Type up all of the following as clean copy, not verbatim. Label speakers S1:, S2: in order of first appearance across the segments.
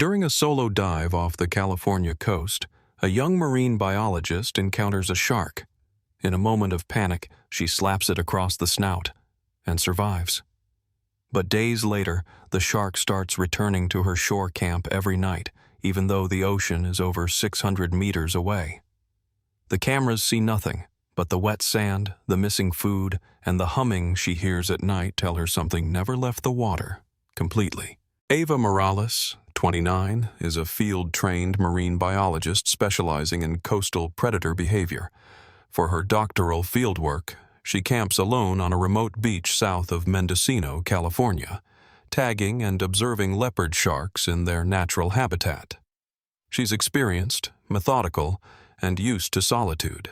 S1: During a solo dive off the California coast, a young marine biologist encounters a shark. In a moment of panic, she slaps it across the snout and survives. But days later, the shark starts returning to her shore camp every night, even though the ocean is over 600 meters away. The cameras see nothing, but the wet sand, the missing food, and the humming she hears at night tell her something never left the water completely. Ava Morales, 29, is a field-trained marine biologist specializing in coastal predator behavior. For her doctoral fieldwork, she camps alone on a remote beach south of Mendocino, California, tagging and observing leopard sharks in their natural habitat. She's experienced, methodical, and used to solitude.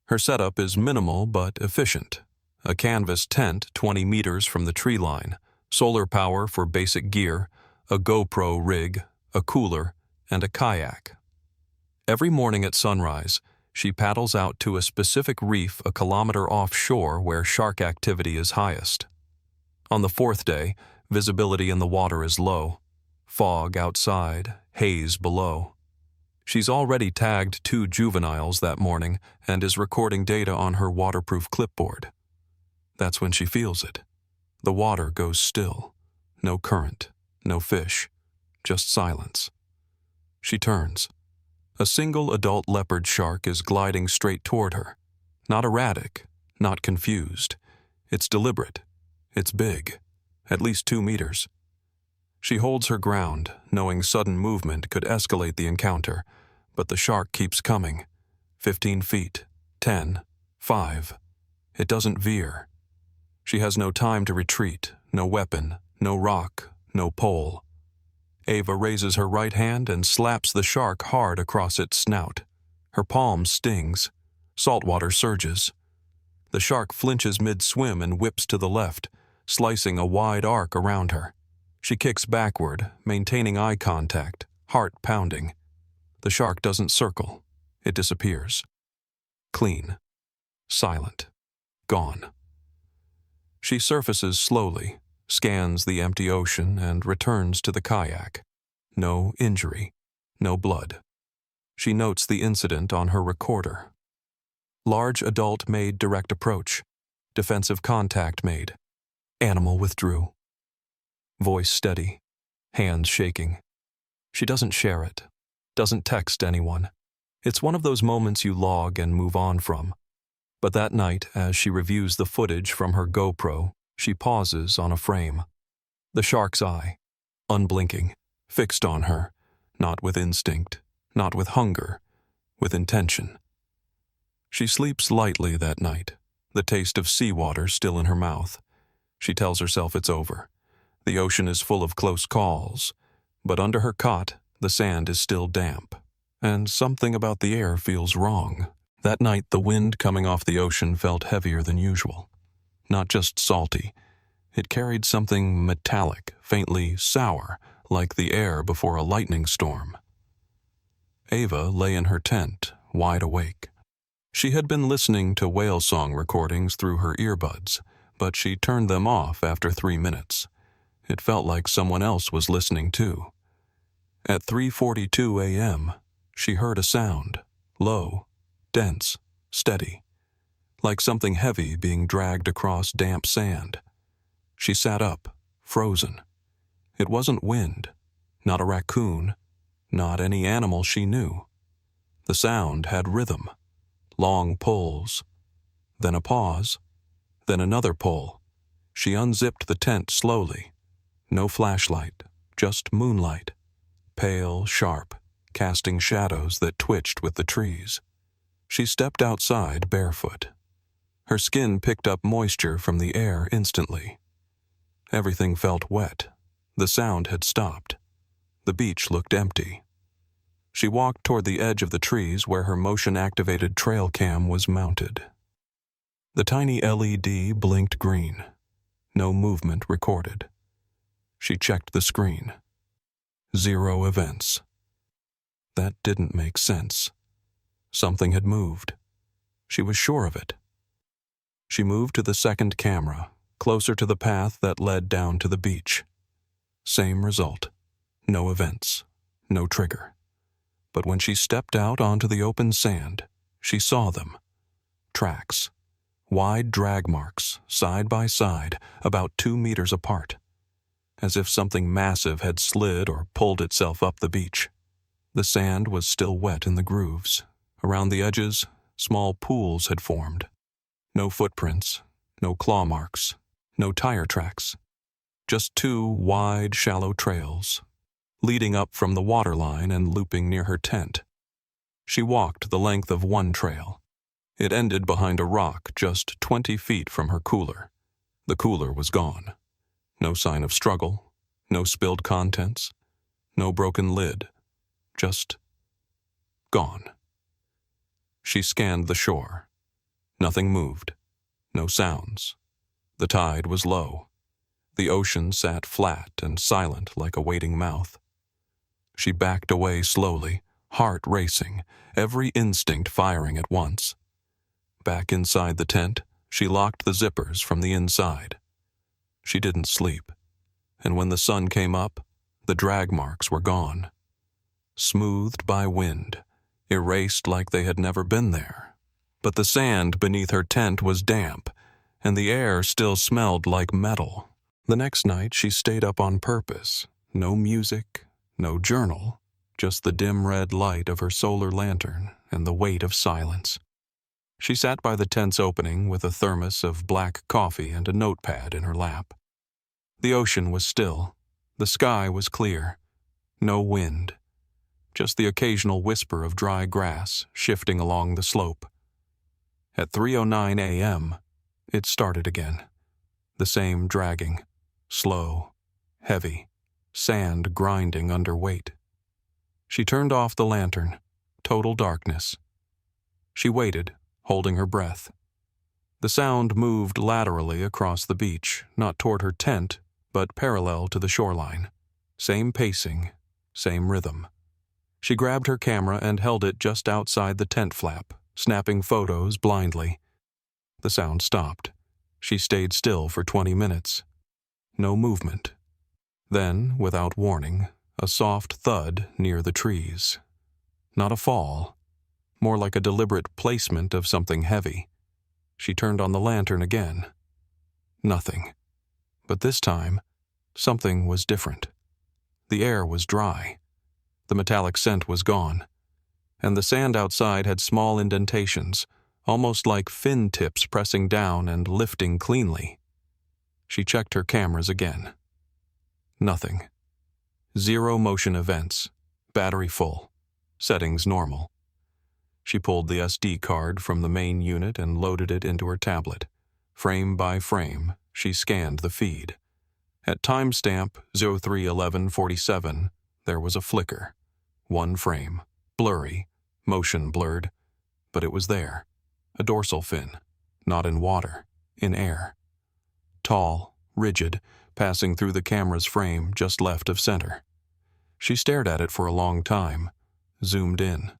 S1: Her setup is minimal but efficient. A canvas tent 20 meters from the tree line, solar power for basic gear, a GoPro rig, a cooler, and a kayak. Every morning at sunrise, she paddles out to a specific reef a kilometer offshore where shark activity is highest. On the fourth day, visibility in the water is low. Fog outside, haze below. She's already tagged 2 juveniles that morning and is recording data on her waterproof clipboard. That's when she feels it. The water goes still. No current, no fish, just silence. She turns. A single adult leopard shark is gliding straight toward her. Not erratic, not confused. It's deliberate. It's big, at least 2 meters. She holds her ground, knowing sudden movement could escalate the encounter, but the shark keeps coming. 15 feet, 10, 5. It doesn't veer. She has no time to retreat, no weapon, no rock, no pole. Ava raises her right hand and slaps the shark hard across its snout. Her palm stings. Saltwater surges. The shark flinches mid-swim and whips to the left, slicing a wide arc around her. She kicks backward, maintaining eye contact, heart pounding. The shark doesn't circle. It disappears. Clean. Silent. Gone. She surfaces slowly, scans the empty ocean, and returns to the kayak. No injury. No blood. She notes the incident on her recorder. Large adult made direct approach. Defensive contact made. Animal withdrew. Voice steady. Hands shaking. She doesn't share it. Doesn't text anyone. It's one of those moments you log and move on from. But that night, as she reviews the footage from her GoPro, she pauses on a frame. The shark's eye, unblinking, fixed on her, not with instinct, not with hunger, with intention. She sleeps lightly that night, the taste of seawater still in her mouth. She tells herself it's over. The ocean is full of close calls, but under her cot, the sand is still damp, and something about the air feels wrong. That night, the wind coming off the ocean felt heavier than usual. Not just salty. It carried something metallic, faintly sour, like the air before a lightning storm. Ava lay in her tent, wide awake. She had been listening to whale song recordings through her earbuds, but she turned them off after 3 minutes. It felt like someone else was listening too. At 3:42 a.m., she heard a sound, low, dense, steady, like something heavy being dragged across damp sand. She sat up, frozen. It wasn't wind, not a raccoon, not any animal she knew. The sound had rhythm, long pulls, then a pause, then another pull. She unzipped the tent slowly. No flashlight, just moonlight, pale, sharp, casting shadows that twitched with the trees. She stepped outside barefoot. Her skin picked up moisture from the air instantly. Everything felt wet. The sound had stopped. The beach looked empty. She walked toward the edge of the trees where her motion-activated trail cam was mounted. The tiny LED blinked green. No movement recorded. She checked the screen. 0 events. That didn't make sense. Something had moved. She was sure of it. She moved to the second camera, closer to the path that led down to the beach. Same result. No events. no trigger. But when she stepped out onto the open sand, she saw them. Tracks. Wide drag marks, side by side, about 2 meters apart. As if something massive had slid or pulled itself up the beach. The sand was still wet in the grooves. Around the edges, small pools had formed. No footprints, no claw marks, no tire tracks. Just 2 wide, shallow trails, leading up from the waterline and looping near her tent. She walked the length of one trail. It ended behind a rock just 20 feet from her cooler. The cooler was gone. No sign of struggle, no spilled contents, no broken lid. Just gone. She scanned the shore. Nothing moved. No sounds. The tide was low. The ocean sat flat and silent like a waiting mouth. She backed away slowly, heart racing, every instinct firing at once. Back inside the tent, she locked the zippers from the inside. She didn't sleep, and when the sun came up, the drag marks were gone. Smoothed by wind, erased like they had never been there. But the sand beneath her tent was damp, and the air still smelled like metal. The next night she stayed up on purpose. No music, no journal, just the dim red light of her solar lantern and the weight of silence. She sat by the tent's opening with a thermos of black coffee and a notepad in her lap. The ocean was still. The sky was clear. No wind. Just the occasional whisper of dry grass shifting along the slope. At 3:09 a.m., it started again. The same dragging. Slow. Heavy. Sand grinding under weight. She turned off the lantern. Total darkness. She waited, holding her breath. The sound moved laterally across the beach, not toward her tent, but parallel to the shoreline. Same pacing, same rhythm. She grabbed her camera and held it just outside the tent flap, snapping photos blindly. The sound stopped. She stayed still for 20 minutes. No movement. Then, without warning, a soft thud near the trees. Not a fall. More like a deliberate placement of something heavy. She turned on the lantern again. Nothing. But this time, something was different. The air was dry. The metallic scent was gone. And the sand outside had small indentations, almost like fin tips pressing down and lifting cleanly. She checked her cameras again. Nothing. 0 motion events. Battery full. Settings normal. She pulled the SD card from the main unit and loaded it into her tablet. Frame by frame, she scanned the feed. At timestamp 03:11:47, there was a flicker. 1 frame. Blurry. Motion blurred. But it was there. A dorsal fin. Not in water. In air. Tall. Rigid. Passing through the camera's frame just left of center. She stared at it for a long time. Zoomed in.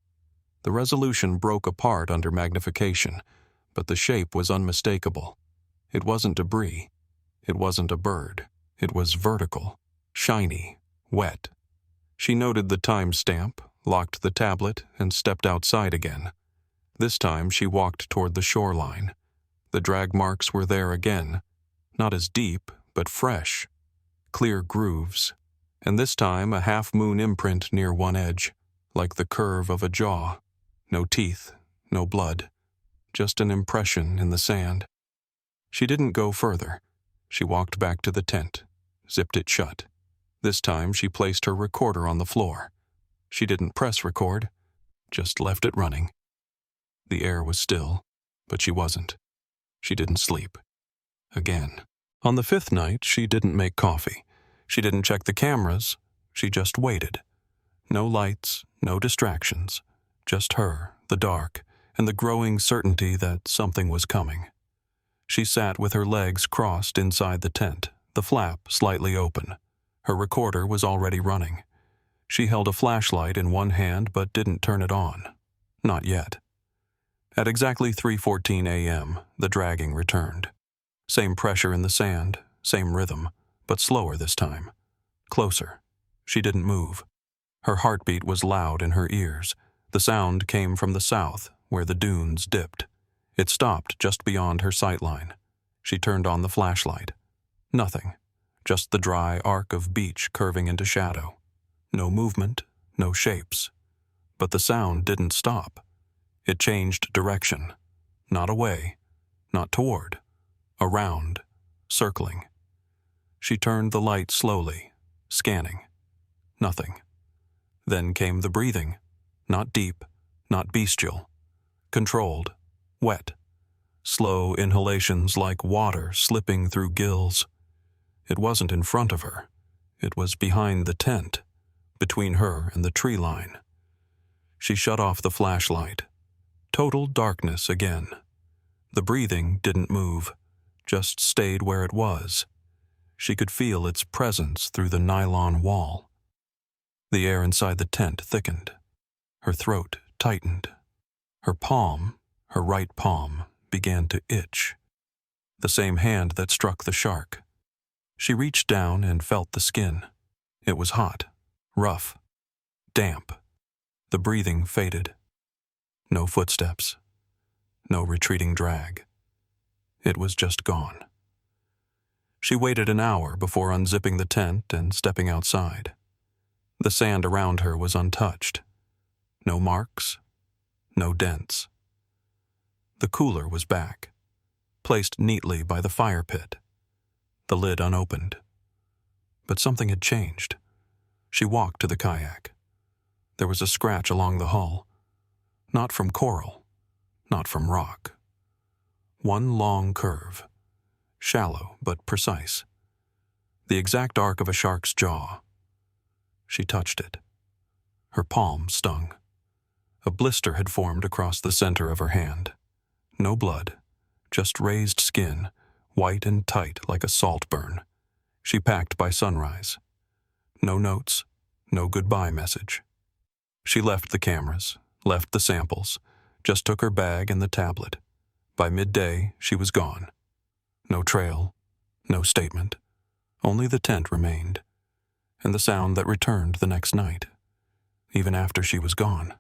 S1: The resolution broke apart under magnification, but the shape was unmistakable. It wasn't debris. It wasn't a bird. It was vertical, shiny, wet. She noted the timestamp, locked the tablet, and stepped outside again. This time she walked toward the shoreline. The drag marks were there again, not as deep, but fresh. Clear grooves, and this time a half-moon imprint near one edge, like the curve of a jaw. No teeth, no blood, just an impression in the sand. She didn't go further. She walked back to the tent, zipped it shut. This time she placed her recorder on the floor. She didn't press record, just left it running. The air was still, but she wasn't. She didn't sleep. Again. On the 5th night, she didn't make coffee. She didn't check the cameras. She just waited. No lights, no distractions. Just her, the dark, and the growing certainty that something was coming. She sat with her legs crossed inside the tent, the flap slightly open. Her recorder was already running. She held a flashlight in one hand but didn't turn it on. Not yet. At exactly 3:14 a.m., the dragging returned. Same pressure in the sand, same rhythm, but slower this time. Closer. She didn't move. Her heartbeat was loud in her ears. The sound came from the south, where the dunes dipped. It stopped just beyond her sightline. She turned on the flashlight. Nothing. Just the dry arc of beach curving into shadow. No movement, no shapes. But the sound didn't stop. It changed direction. Not away, not toward. Around, circling. She turned the light slowly, scanning. Nothing. Then came the breathing. Not deep, not bestial. Controlled, wet. Slow inhalations like water slipping through gills. It wasn't in front of her. It was behind the tent, between her and the tree line. She shut off the flashlight. Total darkness again. The breathing didn't move, just stayed where it was. She could feel its presence through the nylon wall. The air inside the tent thickened. Her throat tightened. Her palm, her right palm, began to itch. The same hand that struck the shark. She reached down and felt the skin. It was hot, rough, damp. The breathing faded. No footsteps. No retreating drag. It was just gone. She waited an hour before unzipping the tent and stepping outside. The sand around her was untouched. No marks, no dents. The cooler was back, placed neatly by the fire pit, the lid unopened. But something had changed. She walked to the kayak. There was a scratch along the hull, not from coral, not from rock. One long curve, shallow but precise. The exact arc of a shark's jaw. She touched it. Her palm stung. A blister had formed across the center of her hand. No blood, just raised skin, white and tight like a salt burn. She packed by sunrise. No notes, no goodbye message. She left the cameras, left the samples, just took her bag and the tablet. By midday, she was gone. No trail, no statement. Only the tent remained, and the sound that returned the next night, even after she was gone.